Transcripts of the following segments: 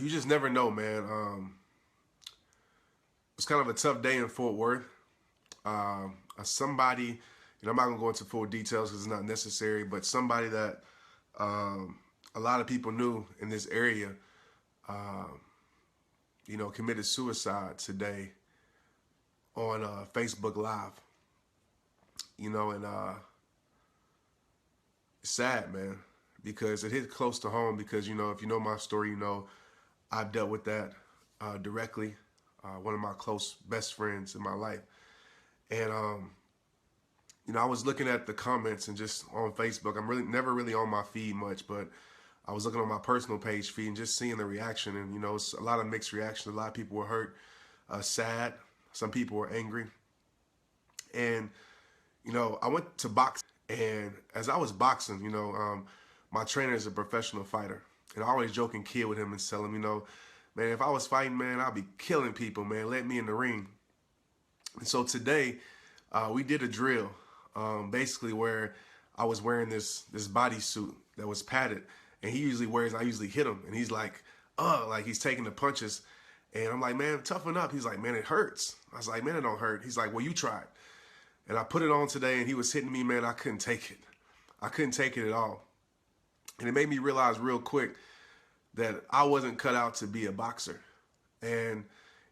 you just never know, man. It's kind of a tough day in Fort Worth. Somebody, I'm not gonna go into full details because it's not necessary, but somebody that a lot of people knew in this area, committed suicide today on Facebook Live. And it's sad, man, because it hit close to home. Because if you know my story, I've dealt with that directly. One of my close best friends in my life. And, I was looking at the comments and just on Facebook. I'm really never really on my feed much, but I was looking on my personal page feed and just seeing the reaction. And, it's a lot of mixed reactions. A lot of people were hurt, sad. Some people were angry. And, I went to box. And as I was boxing, my trainer is a professional fighter. And I always joke and kid with him and tell him, man, if I was fighting, man, I'd be killing people, man. Let me in the ring. And so today, we did a drill, basically where I was wearing this bodysuit that was padded. And he usually wears, I usually hit him. And he's like he's taking the punches. And I'm like, man, toughen up. He's like, man, it hurts. I was like, man, it don't hurt. He's like, well, you tried. And I put it on today, and he was hitting me, man. I couldn't take it. I couldn't take it at all. And it made me realize real quick that I wasn't cut out to be a boxer. And,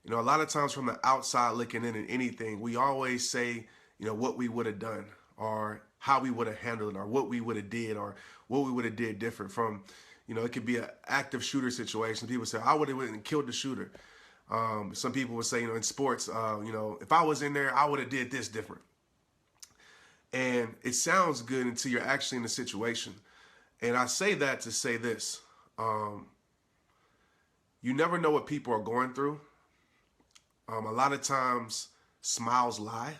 a lot of times from the outside looking in at anything, we always say, what we would have done or how we would have handled it or what we would have did or what we would have did different from, it could be an active shooter situation. People say, I would have went and killed the shooter. Some people would say, in sports, if I was in there, I would have did this different. And it sounds good until you're actually in the situation. And I say that to say this. You never know what people are going through. A lot of times, smiles lie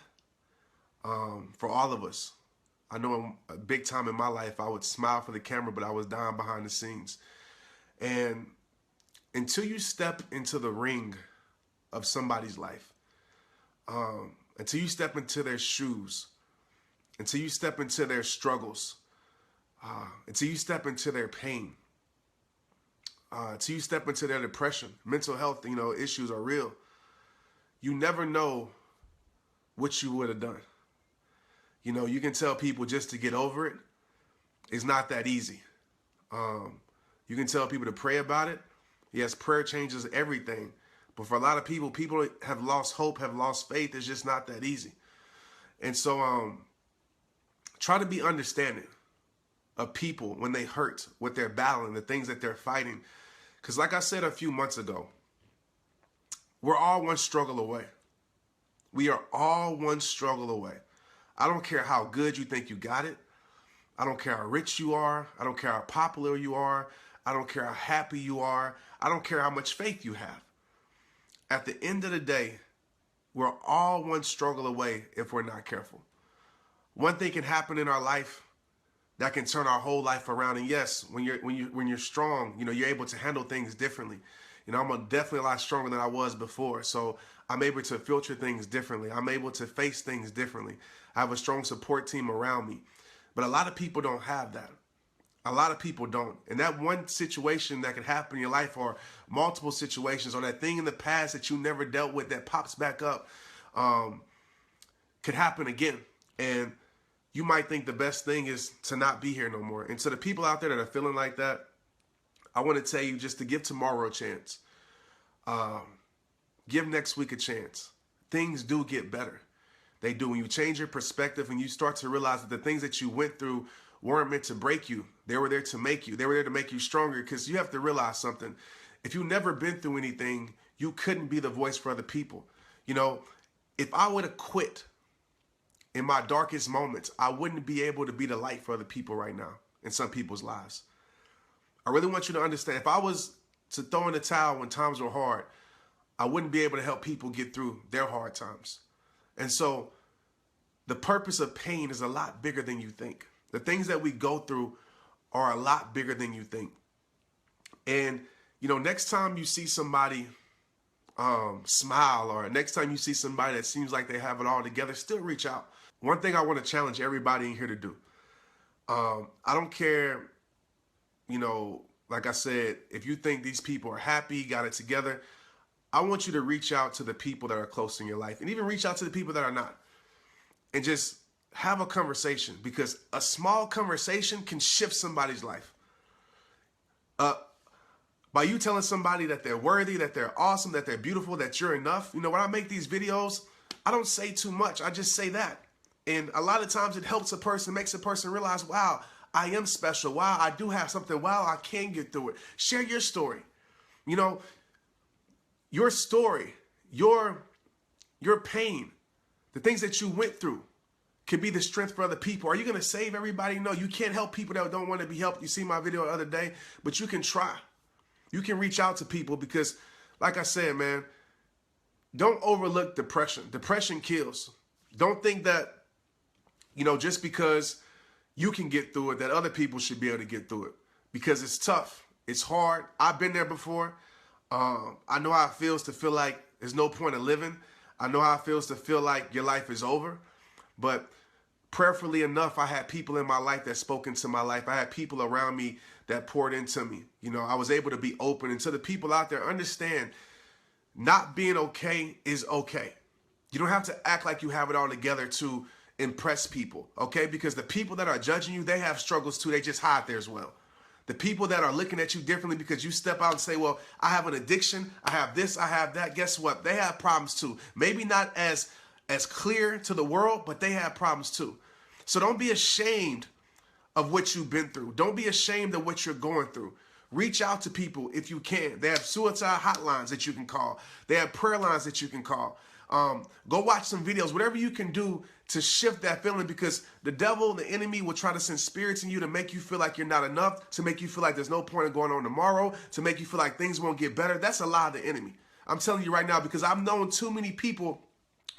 for all of us. I know a big time in my life, I would smile for the camera, but I was dying behind the scenes. And until you step into the ring of somebody's life, until you step into their shoes, until you step into their struggles, until you step into their pain, until you step into their depression, mental health, issues are real. You never know what you would have done. You can tell people just to get over it. It's not that easy. You can tell people to pray about it. Yes, prayer changes everything. But for a lot of people have lost hope, have lost faith. It's just not that easy. And so try to be understanding of people when they hurt, what they're battling, the things that they're fighting. Because like I said a few months ago, we're all one struggle away. We are all one struggle away. I don't care how good you think you got it. I don't care how rich you are. I don't care how popular you are. I don't care how happy you are. I don't care how much faith you have. At the end of the day, we're all one struggle away if we're not careful. One thing can happen in our life that can turn our whole life around. And yes, when you're strong, you're able to handle things differently. I'm definitely a lot stronger than I was before. So I'm able to filter things differently. I'm able to face things differently. I have a strong support team around me. But a lot of people don't have that. A lot of people don't. And that one situation that could happen in your life, or multiple situations, or that thing in the past that you never dealt with that pops back up, could happen again. And you might think the best thing is to not be here no more. And to the people out there that are feeling like that, I want to tell you just to give tomorrow a chance. Give next week a chance. Things do get better. They do. When you change your perspective and you start to realize that the things that you went through weren't meant to break you. They were there to make you. They were there to make you stronger, because you have to realize something. If you've never been through anything, you couldn't be the voice for other people. If I would have quit in my darkest moments, I wouldn't be able to be the light for other people right now in some people's lives. I really want you to understand, if I was to throw in the towel when times were hard, I wouldn't be able to help people get through their hard times. And so the purpose of pain is a lot bigger than you think. The things that we go through are a lot bigger than you think. And, next time you see somebody smile, or next time you see somebody that seems like they have it all together, still reach out. One thing I want to challenge everybody in here to do. I don't care, like I said, if you think these people are happy, got it together, I want you to reach out to the people that are close in your life and even reach out to the people that are not and just have a conversation, because a small conversation can shift somebody's life. By you telling somebody that they're worthy, that they're awesome, that they're beautiful, that you're enough. You know, when I make these videos, I don't say too much. I just say that. And a lot of times it helps a person, makes a person realize, wow, I am special. Wow, I do have something. Wow, I can get through it. Share your story. You know, your story, your pain, the things that you went through can be the strength for other people. Are you going to save everybody? No, you can't help people that don't want to be helped. You see my video the other day, but you can try. You can reach out to people because, like I said, man, don't overlook depression. Depression kills. Don't think that, you know, just because you can get through it, that other people should be able to get through it, because it's tough. It's hard. I've been there before. I know how it feels to feel like there's no point of living. I know how it feels to feel like your life is over. But prayerfully enough, I had people in my life that spoke into my life. I had people around me that poured into me. You know, I was able to be open. And to the people out there, understand, not being okay is okay. You don't have to act like you have it all together to impress people, okay? Because the people that are judging you, they have struggles too. They just hide theirs well. The people that are looking at you differently because you step out and say, well, I have an addiction, I have this, I have that. Guess what? They have problems too. Maybe not as clear to the world, but they have problems too. So don't be ashamed of what you've been through. Don't be ashamed of what you're going through. Reach out to people if you can. They have suicide hotlines that you can call. They have prayer lines that you can call. Go watch some videos, whatever you can do to shift that feeling, because the devil, the enemy, will try to send spirits in you to make you feel like you're not enough, to make you feel like there's no point in going on tomorrow, to make you feel like things won't get better. That's a lie of the enemy. I'm telling you right now, because I've known too many people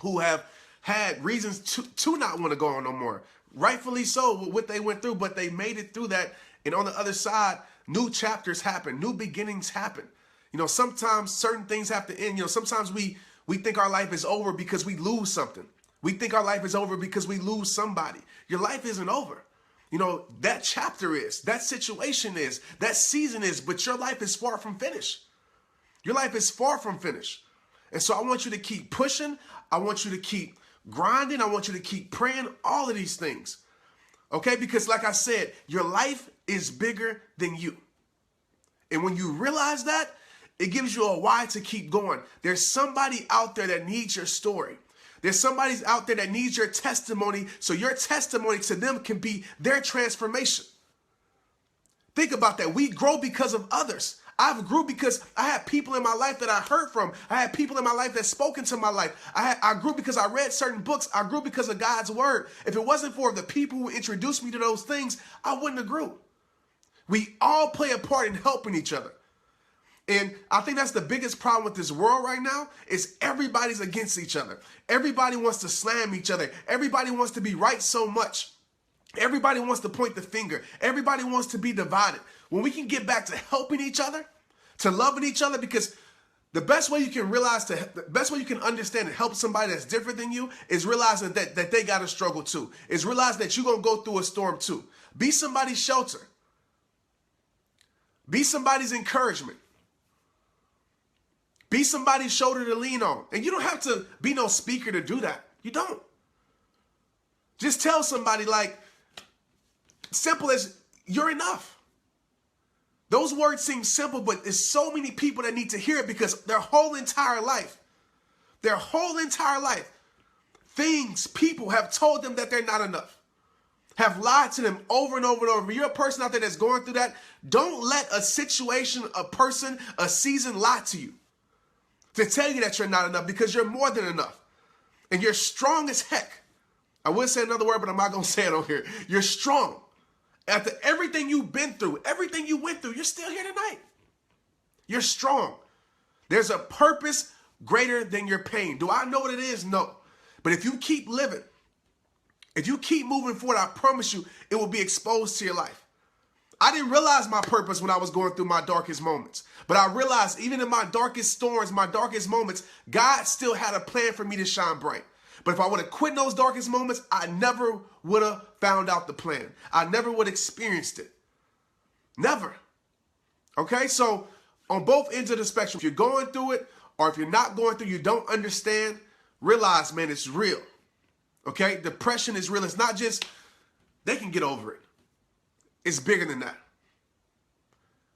who have had reasons to not want to go on no more. Rightfully so with what they went through, but they made it through that. And on the other side, new chapters happen, new beginnings happen. You know, sometimes certain things have to end. You know, sometimes we think our life is over because we lose something. We think our life is over because we lose somebody. Your life isn't over. You know, that chapter is, that situation is, that season is, but your life is far from finished. Your life is far from finished. And so I want you to keep pushing. I want you to keep grinding. I want you to keep praying, all of these things. Okay? Because like I said, your life is bigger than you. And when you realize that, it gives you a why to keep going. There's somebody out there that needs your story. There's somebody out there that needs your testimony, so your testimony to them can be their transformation. Think about that. We grow because of others. I've grew because I had people in my life that I heard from. I had people in my life that spoke into my life. I grew because I read certain books. I grew because of God's word. If it wasn't for the people who introduced me to those things, I wouldn't have grew. We all play a part in helping each other. And I think that's the biggest problem with this world right now is everybody's against each other. Everybody wants to slam each other. Everybody wants to be right so much. Everybody wants to point the finger. Everybody wants to be divided. When we can get back to helping each other, to loving each other, because the best way you can realize, the best way you can understand and help somebody that's different than you is realizing that they got to struggle too. Is realize that you're going to go through a storm too. Be somebody's shelter. Be somebody's encouragement. Be somebody's shoulder to lean on. And you don't have to be no speaker to do that. You don't. Just tell somebody, like, simple as, you're enough. Those words seem simple, but there's so many people that need to hear it because their whole entire life, people have told them that they're not enough, have lied to them over and over and over. If you're a person out there that's going through that, don't let a situation, a person, a season lie to you to tell you that you're not enough, because you're more than enough. And you're strong as heck. I would say another word, but I'm not going to say it on here. You're strong. After everything you've been through, everything you went through, you're still here tonight. You're strong. There's a purpose greater than your pain. Do I know what it is? No. But if you keep living, if you keep moving forward, I promise you, it will be exposed to your life. I didn't realize my purpose when I was going through my darkest moments. But I realized even in my darkest storms, my darkest moments, God still had a plan for me to shine bright. But if I would have quit in those darkest moments, I never would have found out the plan. I never would have experienced it. Never. Okay, so on both ends of the spectrum, if you're going through it or if you're not going through, you don't understand, realize, man, it's real. Okay, depression is real. It's not just, they can get over it. It's bigger than that.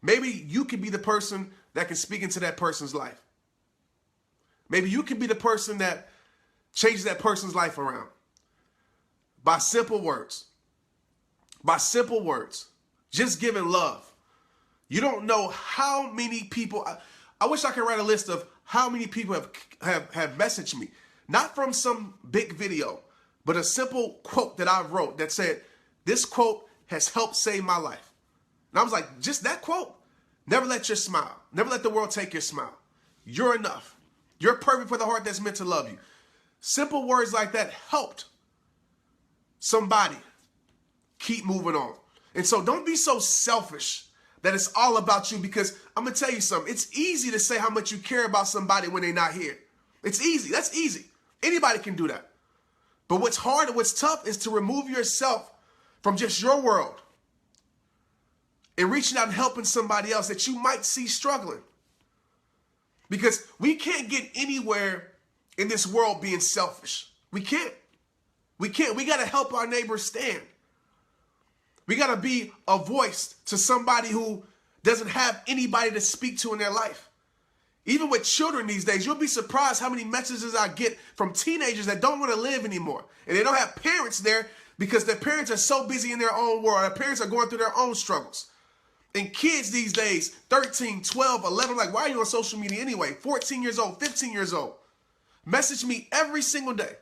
Maybe you can be the person that can speak into that person's life. Maybe you can be the person that changes that person's life around. By simple words. By simple words. Just giving love. You don't know how many people, I wish I could write a list of how many people have messaged me. Not from some big video, but a simple quote that I wrote that said, this quote has helped save my life. And I was like, just that quote? Never let your smile. Never let the world take your smile. You're enough. You're perfect for the heart that's meant to love you. Simple words like that helped somebody keep moving on. And so don't be so selfish that it's all about you, because I'm going to tell you something. It's easy to say how much you care about somebody when they're not here. It's easy. That's easy. Anybody can do that. But what's hard and what's tough is to remove yourself from just your world and reaching out and helping somebody else that you might see struggling. Because we can't get anywhere in this world being selfish. We can't. We can't. We got to help our neighbors stand. We got to be a voice to somebody who doesn't have anybody to speak to in their life. Even with children these days, you'll be surprised how many messages I get from teenagers that don't want to live anymore. And they don't have parents there because their parents are so busy in their own world. Their parents are going through their own struggles. And kids these days, 13, 12, 11, like, why are you on social media anyway? 14 years old, 15 years old. Message me every single day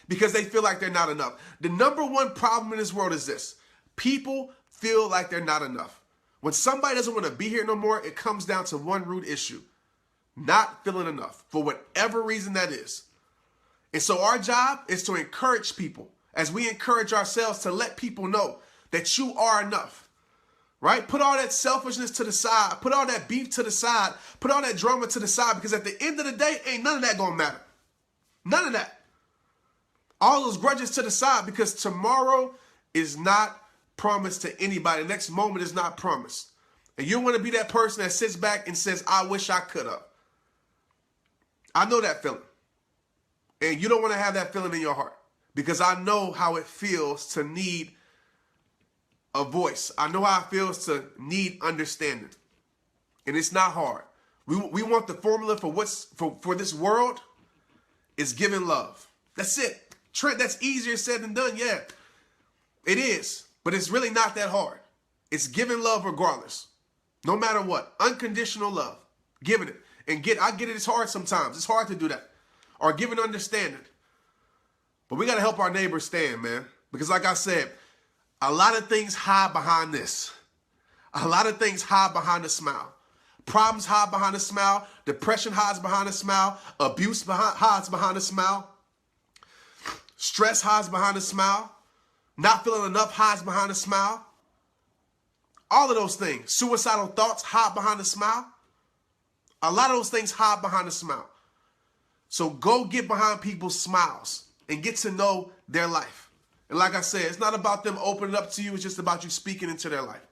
because they feel like they're not enough. The number one problem in this world is this. People feel like they're not enough. When somebody doesn't want to be here no more, it comes down to one root issue. Not feeling enough for whatever reason that is. And so our job is to encourage people as we encourage ourselves to let people know that you are enough. Right? Put all that selfishness to the side. Put all that beef to the side. Put all that drama to the side, because at the end of the day, ain't none of that gonna matter. None of that. All those grudges to the side, because tomorrow is not promised to anybody. The next moment is not promised. And you want to be that person that sits back and says, I wish I could have. I know that feeling. And you don't want to have that feeling in your heart, because I know how it feels to need a voice. I know how it feels to need understanding. And it's not hard. We want the formula for this world is giving love. That's it. Trent, that's easier said than done. Yeah, it is. But it's really not that hard. It's giving love regardless. No matter what. Unconditional love. Giving it. And I get it, it's hard sometimes. It's hard to do that. Or giving understanding. But we got to help our neighbors stand, man. Because like I said, a lot of things hide behind this. A lot of things hide behind a smile. Problems hide behind a smile. Depression hides behind a smile. Abuse hides behind a smile. Stress hides behind a smile. Not feeling enough hides behind a smile. All of those things. Suicidal thoughts hide behind a smile. A lot of those things hide behind a smile. So go get behind people's smiles and get to know their life. And like I said, it's not about them opening up to you. It's just about you speaking into their life.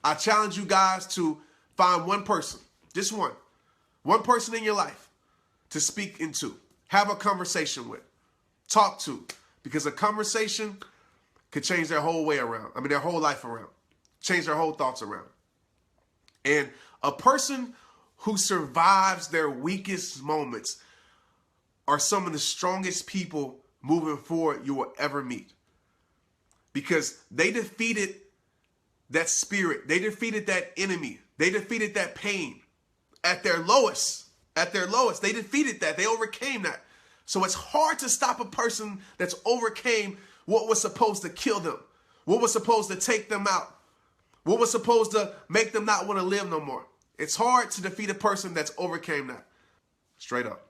I challenge you guys to find one person, just one person in your life to speak into, have a conversation with, talk to, because a conversation could change their whole way around. I mean, their whole life around, change their whole thoughts around. And a person who survives their weakest moments are some of the strongest people moving forward you will ever meet. Because they defeated that spirit. They defeated that enemy. They defeated that pain at their lowest. At their lowest. They defeated that. They overcame that. So it's hard to stop a person that's overcame what was supposed to kill them. What was supposed to take them out. What was supposed to make them not want to live no more. It's hard to defeat a person that's overcame that. Straight up.